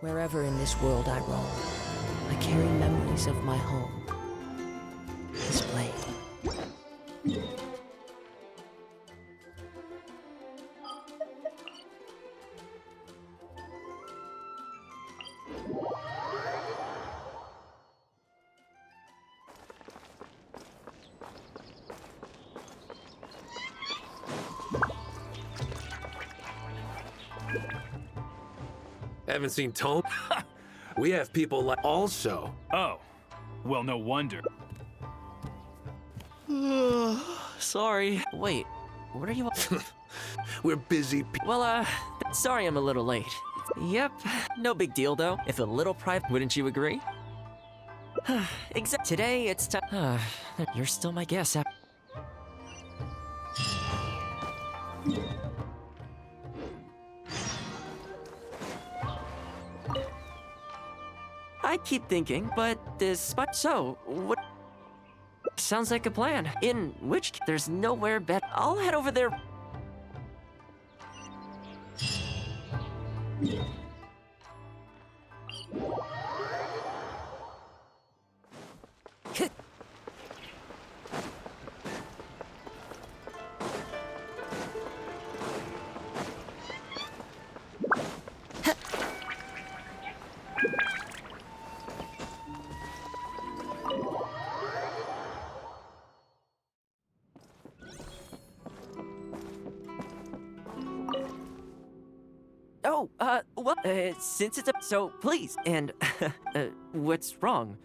Wherever in this world I roam, I carry memories of my home displayed. Haven't seen Thoma? We have people like also. Oh, well, no wonder. Sorry. Wait, what are you... We're busy. Sorry I'm a little late. Yep, no big deal though. If a little private, wouldn't you agree? Except today it's time. You're still my guest. I keep thinking, but what? Sounds like a plan. In which there's nowhere better. I'll head over there. Since it's so please, and, what's wrong?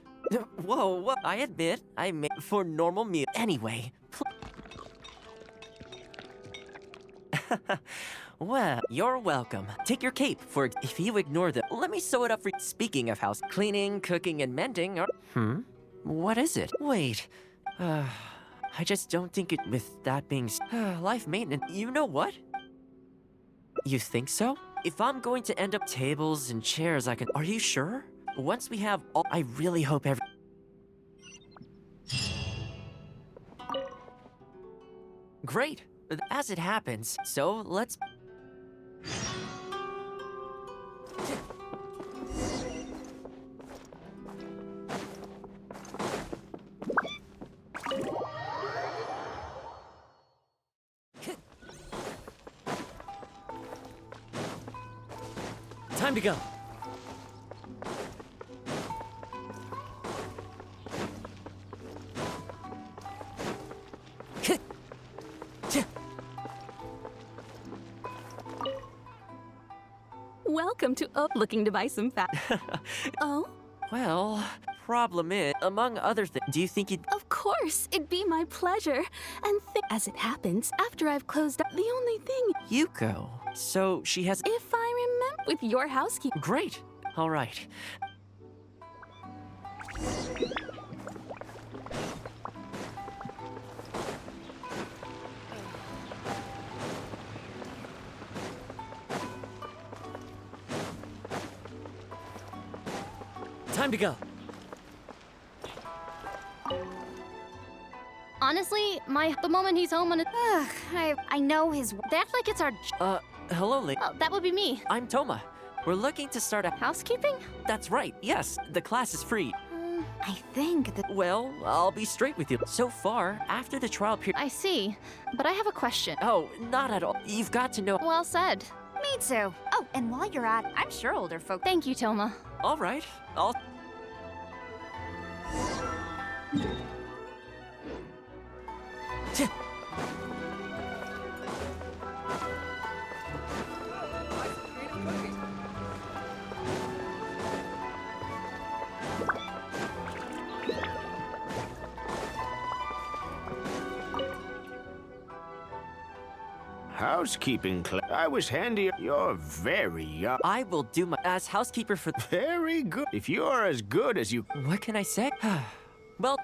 Whoa, what? I admit, I made for normal meal. Anyway, well, you're welcome. Take your cape, for if you ignore them, let me sew it up for you. Speaking of house cleaning, cooking, and mending, what is it? Wait, I just don't think it, with that being, life maintenance, you know what? You think so? If I'm going to end up tables and chairs, I can... Are you sure? Once we have all... I really hope Great! As it happens, so let's... Time to go. Welcome to looking to buy some fat. Oh? Well, problem is, among other things, do you think you'd... Of course, it'd be my pleasure. And as it happens, after I've closed up, the only thing... Yuko. So she has... If I remember, with your housekeeping... Great. All right. Time to go. Honestly, the moment he's home on it, I know his. They act like it's our. Hello, lady. That would be me. I'm Thoma. We're looking to start a Housekeeping? That's right. Yes, the class is free. I think that. Well, I'll be straight with you. So far, after the trial period. I see, but I have a question. Oh, not at all. You've got to know. Well said. Me too. Oh, and while you're at it, I'm sure older folk. Thank you, Thoma. All right. I'll. Housekeeping class. I was handy. You're very young. I will do my as housekeeper for. Very good. If you're as good as you. What can I say? Well.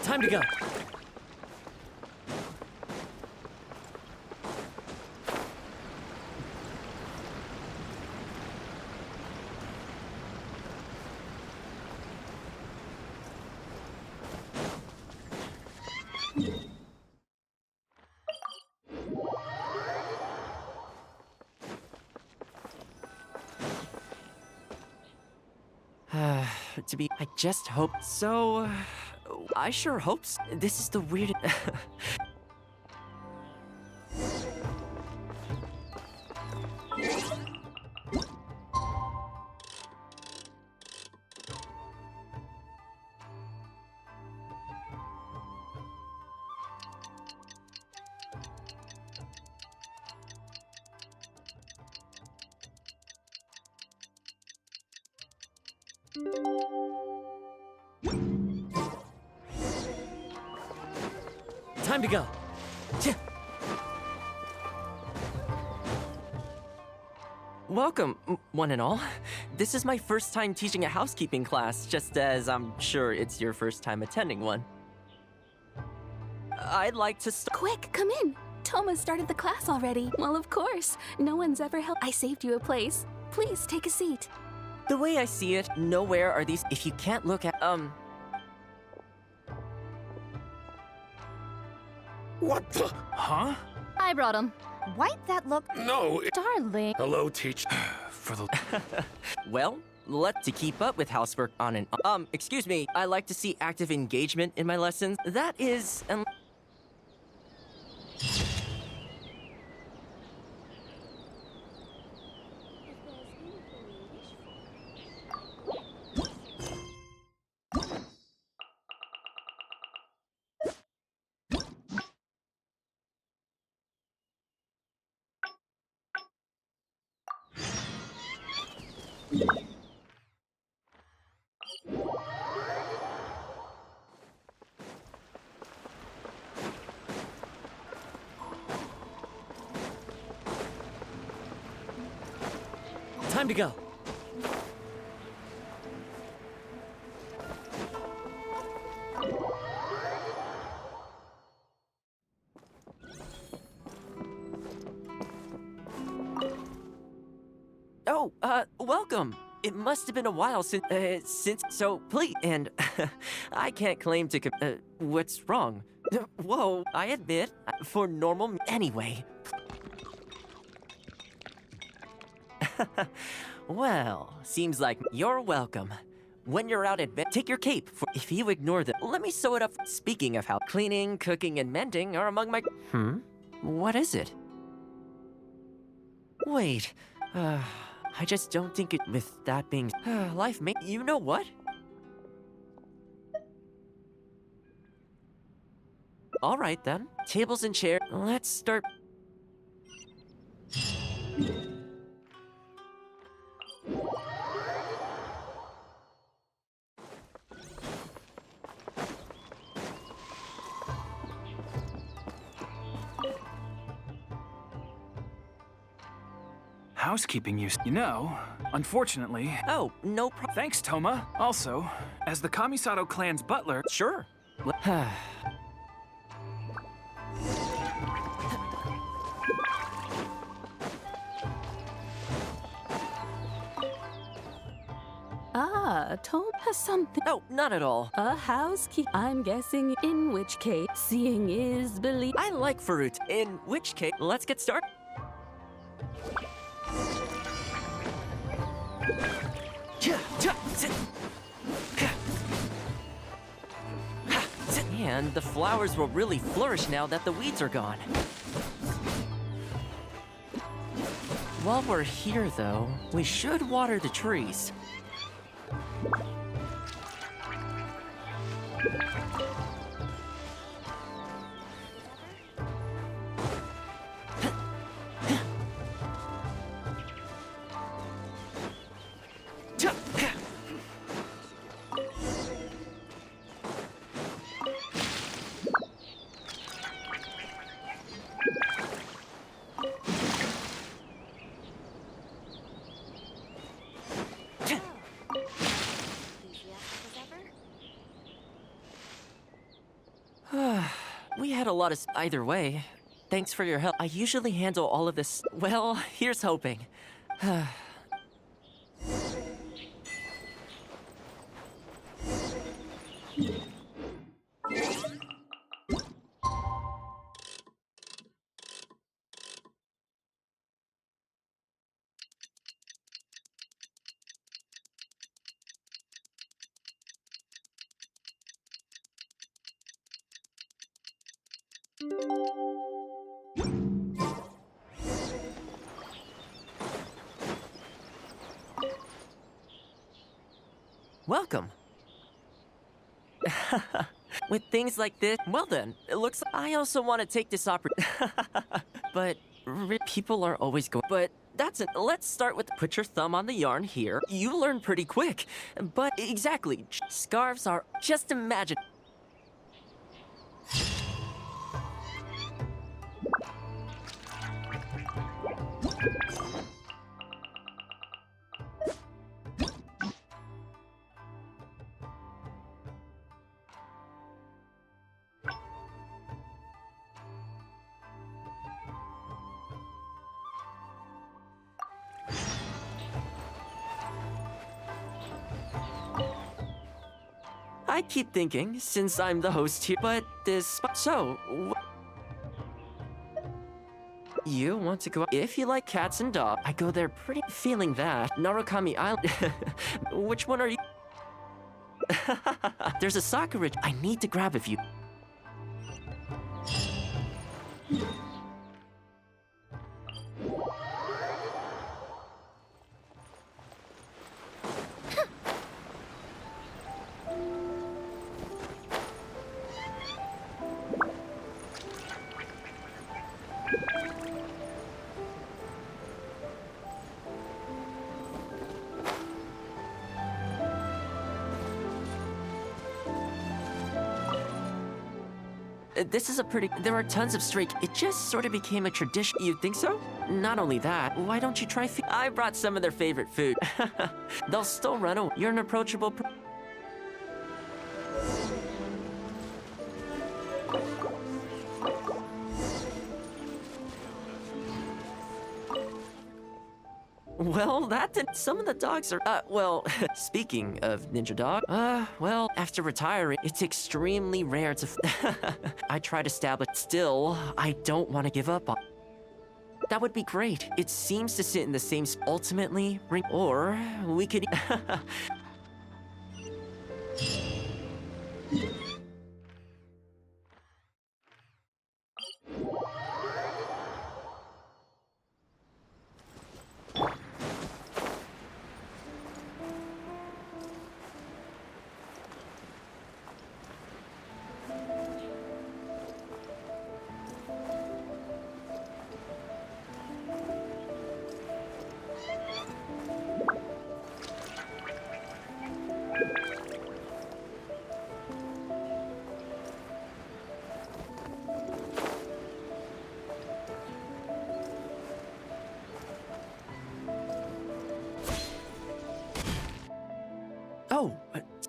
Time to go. to be. I just hope so. I sure hope so. This is the weirdest. Time to go. Welcome, one and all. This is my first time teaching a housekeeping class, just as I'm sure it's your first time attending one. I'd like to Quick, come in. Thoma started the class already. Well, of course. No one's ever helped. I saved you a place. Please take a seat. The way I see it, nowhere are these. If you can't look at, What the? Huh? I brought him. Wipe that look. No. Darling. Hello, teacher. For the... well, to keep up with housework on and excuse me, I like to see active engagement in my lessons. That is, Time to go. oh, welcome. It must have been a while since, so please, and I can't claim to, what's wrong? Whoa, I admit, for normal, anyway. Well, seems like you're welcome. When you're out at bed, take your cape. For if you ignore the, let me sew it up. Speaking of how cleaning, cooking, and mending are among my. What is it? Wait, I just don't think it. With that being, life may. You know what? All right then. Tables and chairs. Let's start. Housekeeping you know, unfortunately... Oh, no problem. Thanks, Thoma. Also, as the Kamisato clan's butler... Sure. Thoma has something. Oh, not at all. A housekeeper. I'm guessing, in which case, seeing is believing. I like fruit. In which case, let's get started. And the flowers will really flourish now that the weeds are gone. While we're here, though, we should water the trees. We had a lot of either way. Thanks for your help. I usually handle all of this. Well, here's hoping. welcome. With things like this, well then, it looks like I also want to take this opportunity. But people are always going. But that's it. Let's start with put your thumb on the yarn here. You learn pretty quick. But exactly, scarves are just imagine. I keep thinking, since I'm the host here, but this... So... You want to go... If you like cats and dogs, I go there pretty... Feeling that. Narukami Island... Which one are you... There's a Sakura... I need to grab a few... This is a pretty... There are tons of stray... It just sort of became a tradition. You think so? Not only that, why don't you try... I brought some of their favorite food. They'll still run away. You're an approachable... Well, that did... Some of the dogs are... well, speaking of ninja dog... well, after retiring, it's extremely rare to... I try to establish... Still, I don't want to give up on... That would be great. It seems to sit in the same... Ultimately, or we could... Oh,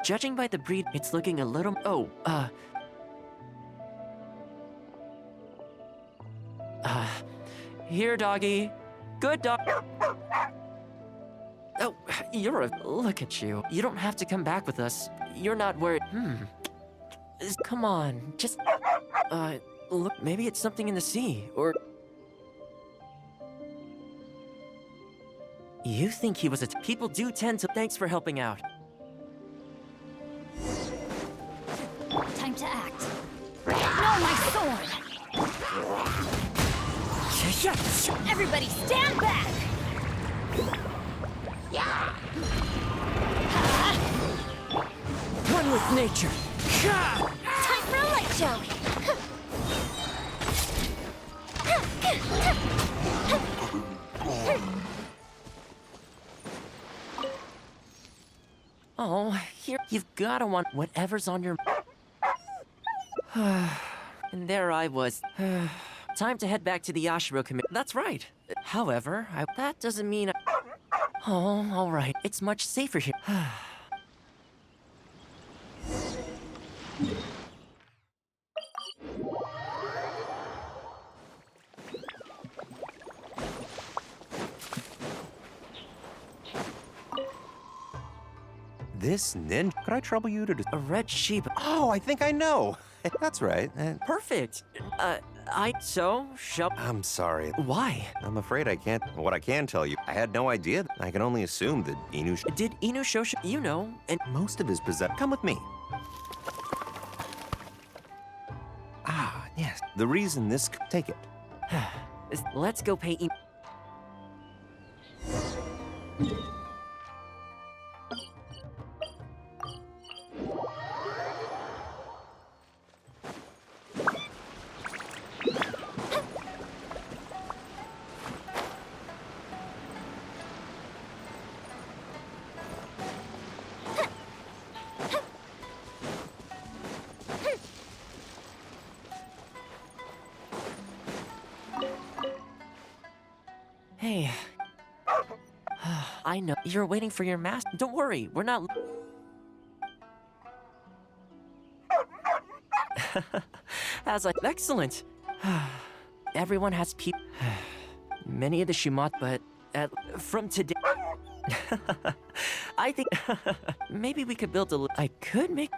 judging by the breed, it's looking a little... Oh, here, doggy. Good dog. Oh, you're a... Look at you. You don't have to come back with us. You're not worried... Come on, just... Look, maybe it's something in the sea, or... You think he was a... People do tend to... Thanks for helping out. Time to act. No, my sword! Everybody stand back! One with nature. Time for a light show! Oh, here, you've gotta want whatever's on your... And there I was. Time to head back to the Yashiro commit. That's right. However, that doesn't mean... Oh, all right. It's much safer here. This ninja? Could I trouble you to... A red sheep. Oh, I think I know. That's right. Perfect. I'm sorry. Why? I'm afraid I can't... What I can tell you, I had no idea. I can only assume that Inu... Did Inu Shosha... You know, and... Most of his possessions... Come with me. Ah, yes. The reason this... Take it. Let's go pay Inu... Hey. I know. You're waiting for your master. Don't worry, we're not... As I... Excellent. Everyone has people... Many of the Shimat, but... from today... I think... maybe we could build a... I could make...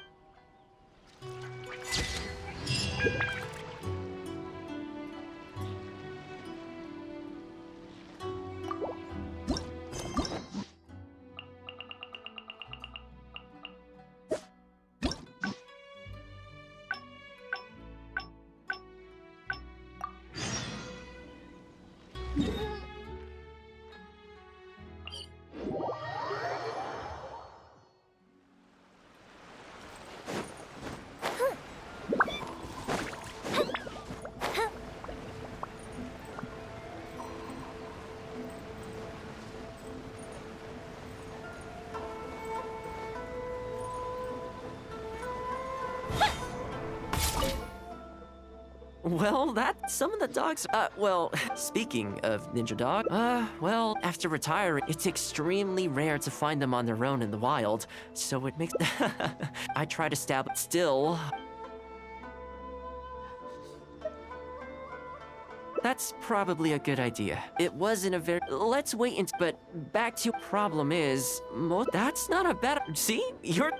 Well, some of the dogs, well, speaking of ninja dog, well, after retiring, it's extremely rare to find them on their own in the wild, so it makes, I try to stab, still. That's probably a good idea. It wasn't a very, let's wait and, but back to problem is, that's not a bad, see, you're...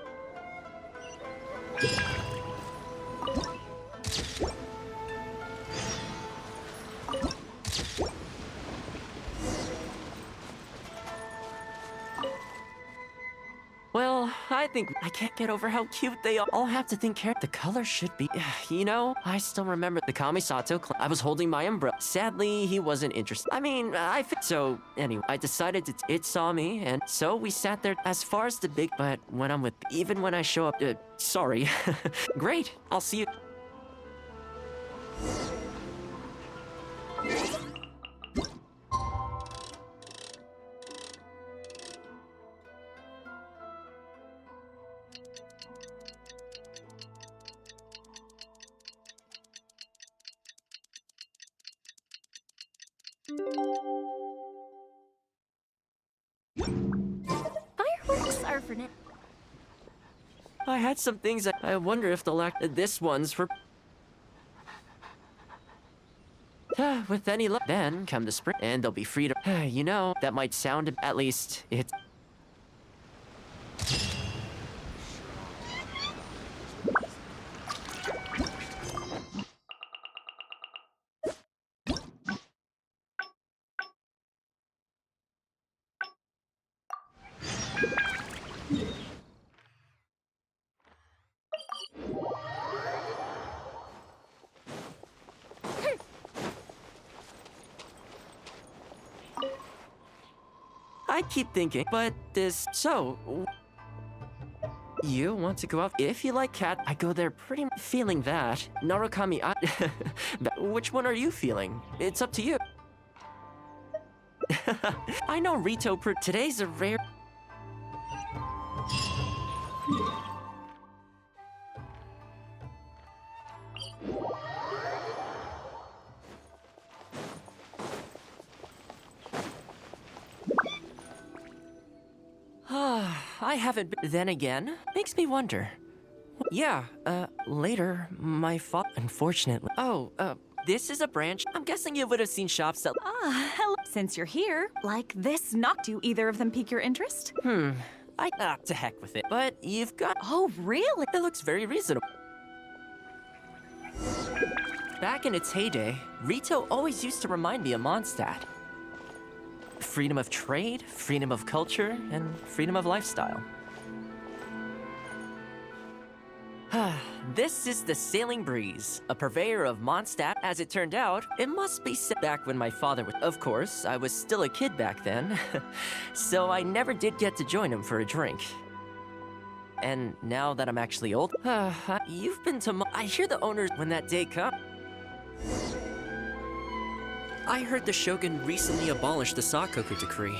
Well, I think I can't get over how cute they are. I'll have to think the color should be... You know, I still remember the Kamisato I was holding my umbrella. Sadly, he wasn't interested. I mean, so, anyway, I decided it saw me, and so we sat there as far as the big... But when I'm with... Even when I show up... sorry. Great, I'll see you... Fireworks are for now. I had some things I wonder if this one's for... With any luck, then come the spring, and they'll be free to... You know, that might sound... At least, it's... I keep thinking, but so... You want to go out? If you like cat, I go there pretty much feeling that. Narukami, which one are you feeling? It's up to you. I know Rito, today's a rare... I haven't been... Then again, makes me wonder. Yeah, later, my unfortunately... Oh, this is a branch. I'm guessing you would have seen shops that... Ah, hello. Since you're here, like this not do either of them pique your interest? To heck with it. But you've got... Oh, really? That looks very reasonable. Back in its heyday, Rito always used to remind me of Mondstadt. Freedom of trade, freedom of culture, and freedom of lifestyle. This is the Sailing Breeze, a purveyor of Mondstadt. As it turned out, it must be set back when my father was... Of course, I was still a kid back then, so I never did get to join him for a drink. And now that I'm actually old, you've been to... I hear the owners when that day comes. I heard the Shogun recently abolished the Sakoku decree,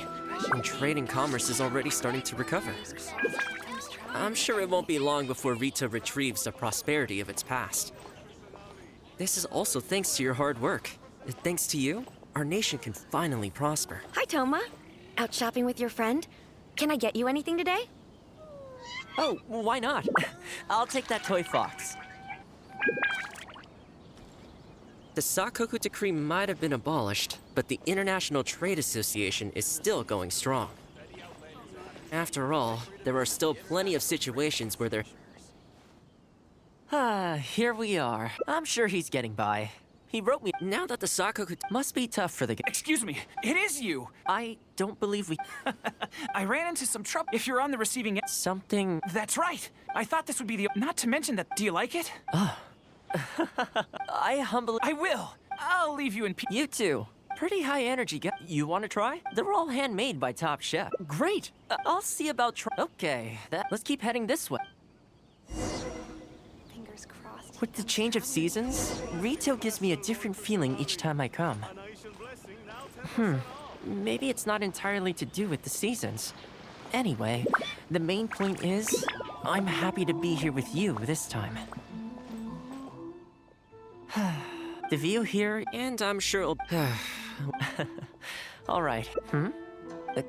and trade and commerce is already starting to recover. I'm sure it won't be long before Rita retrieves the prosperity of its past. This is also thanks to your hard work. Thanks to you, our nation can finally prosper. Hi, Thoma. Out shopping with your friend? Can I get you anything today? Oh, why not? I'll take that toy fox. The Sakoku decree might have been abolished, but the International Trade Association is still going strong. After all, there are still plenty of situations where there... Here we are. I'm sure he's getting by. He wrote me, now that the Sakoku must be tough for the... Excuse me, it is you! I don't believe we... I ran into some trouble. If you're on the receiving end... Something... That's right! I thought this would be the... Not to mention that... Do you like it? I humbly... I will! I'll leave you in peace. You too. Pretty high energy guy. You want to try? They're all handmade by Top Chef. Great! I'll see about Okay, let's keep heading this way. Fingers crossed. With the change of seasons, retail gives me a different feeling each time I come. Maybe it's not entirely to do with the seasons. Anyway, the main point is, I'm happy to be here with you this time. The view here, and I'm sure it'll... All right.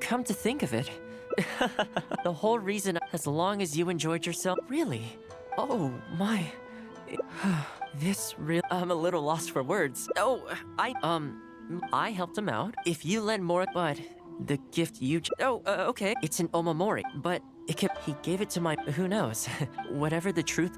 Come to think of it, the whole reason, as long as you enjoyed yourself... Really? Oh, my... This real... I'm a little lost for words. Oh, I helped him out. If you lend more, but the gift you... okay. It's an omamori, but he gave it to my... Who knows? Whatever the truth...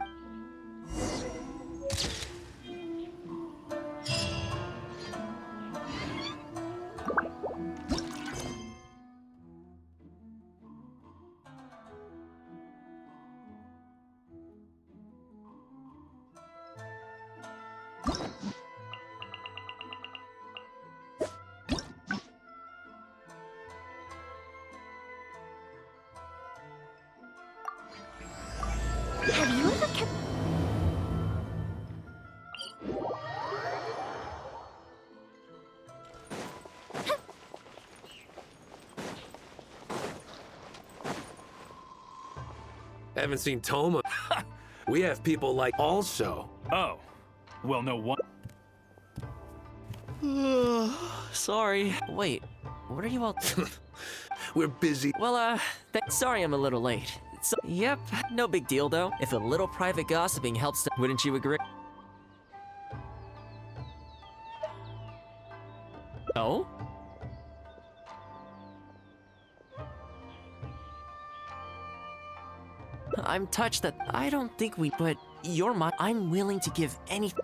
Have you ever kept... Haven't seen Thoma. We have people like also. Oh. Well, no one... Sorry. Wait, what are you all... We're busy. Well, sorry I'm a little late. Yep, no big deal though. If a little private gossiping helps, wouldn't you agree? Oh? I'm touched that I don't think but you're I'm willing to give anything.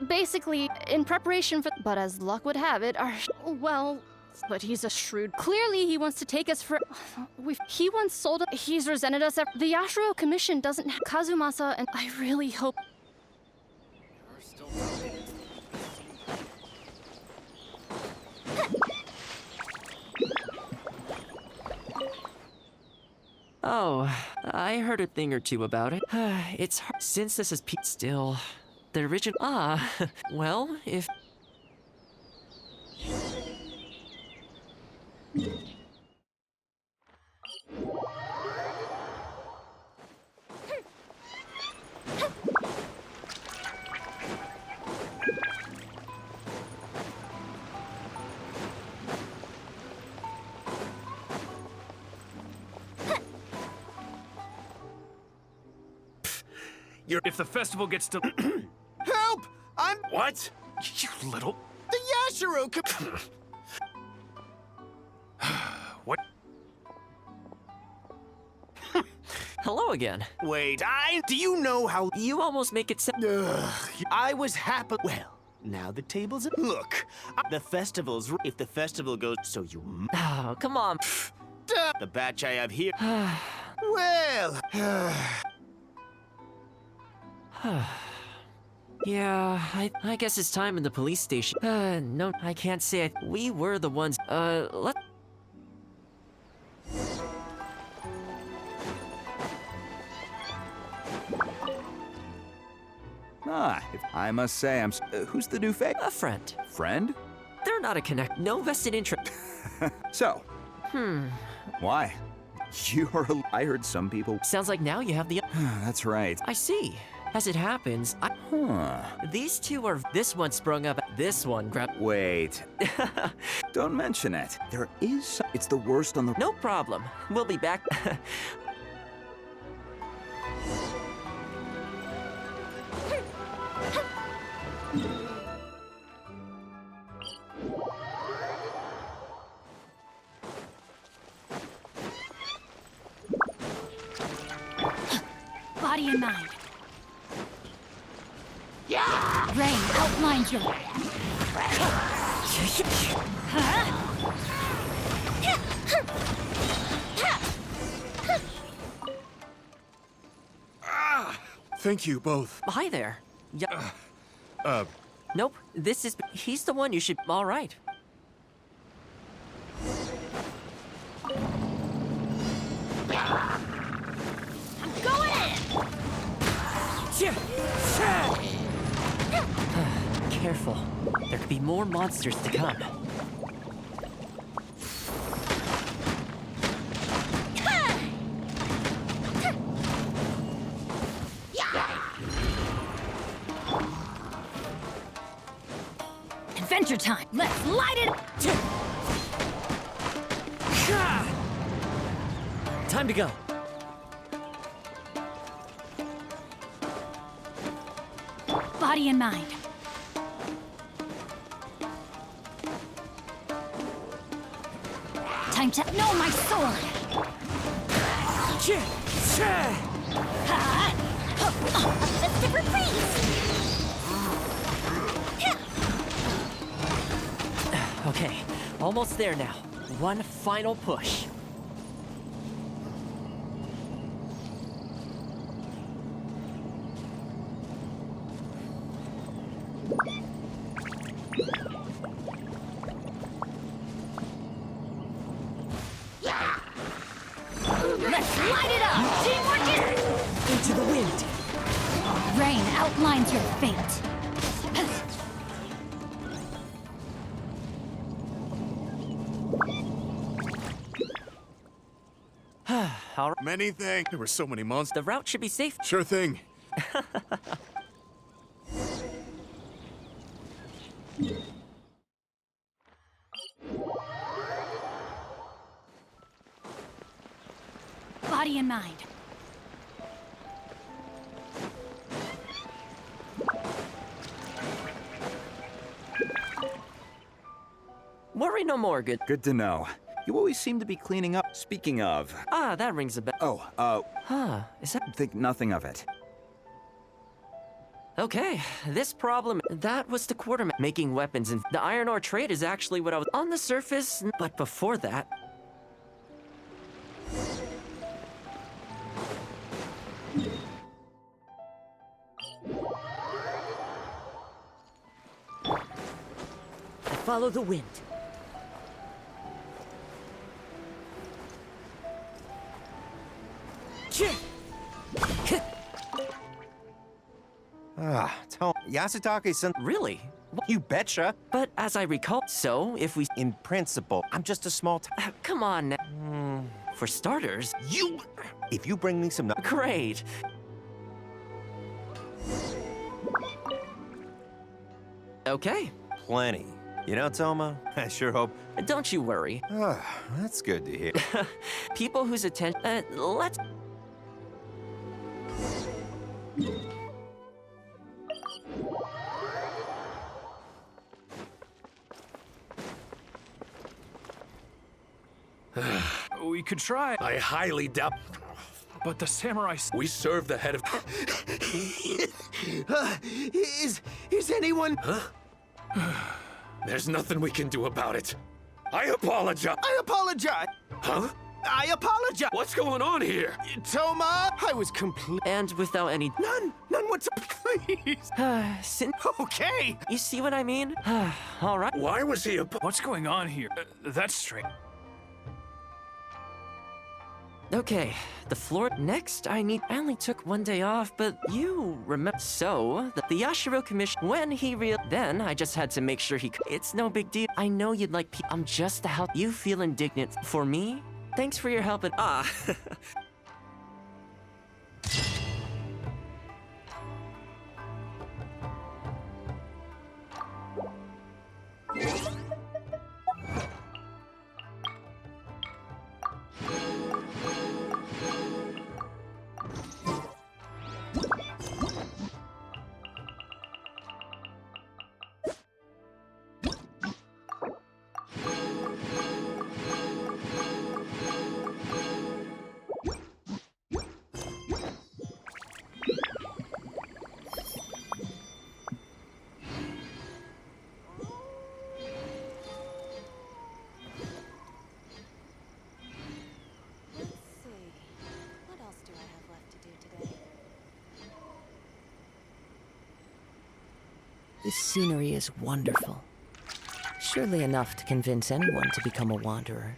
Basically, in preparation for... But as luck would have it, well... But he's a shrewd... Clearly, he wants to take us for... He once sold... He's resented us... The Yashiro Commission doesn't have... Kazumasa, and I really hope... Oh, I heard a thing or two about it. It's hard... Since this is still... The original... well, if... If the festival gets to... Help! I'm... What? You little... The Yashiro... What? Hello again. Wait, do you know how... You almost make it sound... I was happy... Well, now the tables... Look, the festival's... If the festival goes... So you... Oh, come on. The batch I have here... Well... Yeah, I guess it's time in the police station. No, I can't say it. We were the ones. Let. If I must say, who's the new face? A friend. Friend? They're not a connect. No vested interest. So. Why? I heard some people. Sounds like now you have the. That's right. I see. As it happens, these two are. This one sprung up. This one grabbed. Wait. Don't mention it. There is. It's the worst on the. No problem. We'll be back. Body and mind. Rain outlines your. Thank you both. Hi there. Yeah. Nope. This is. He's the one you should. All right. Going in! Careful. There could be more monsters to come. Adventure time! Let's light it up! Time to go. Body and mind. Time to know my sword! Let's different breeze! Okay, almost there now. One final push. Let's light it up! Teamwork is... Into the wind. Rain outlines your fate. All right. Many thanks. There were so many monsters. The route should be safe. Sure thing. Body and mind. Worry no more, good. Good to know. You always seem to be cleaning up. Speaking of. Ah, that rings a bell. Oh, Is that... think nothing of it. Okay, this problem, that was the quartermaster making weapons, and the iron ore trade is actually what I was on the surface, but before that... I follow the wind. Thoma, Yasutake-san. Really? You betcha. But as I recall, so if we... In principle, I'm just a small come on now. For starters... If you bring me some... Great. Okay. Plenty. You know, Thoma, I sure hope... Don't you worry. That's good to hear. People whose attention... let's... We could try. I highly doubt. But the samurai... We serve the head of. Is anyone... There's nothing we can do about it. I apologize. I apologize. Huh? I apologize. What's going on here? Thoma, I was complete. And without any... None whatsoever. Please. Okay. You see what I mean? All right. Why was he What's going on here? That's strange. Okay, the floor. Next, I only took one day off, but you remember. So, the Yashiro commission, when he then I just had to make sure it's no big deal. I know you'd like I'm just the help. You feel indignant. For me? Thanks for your help and This scenery is wonderful. Surely enough to convince anyone to become a wanderer.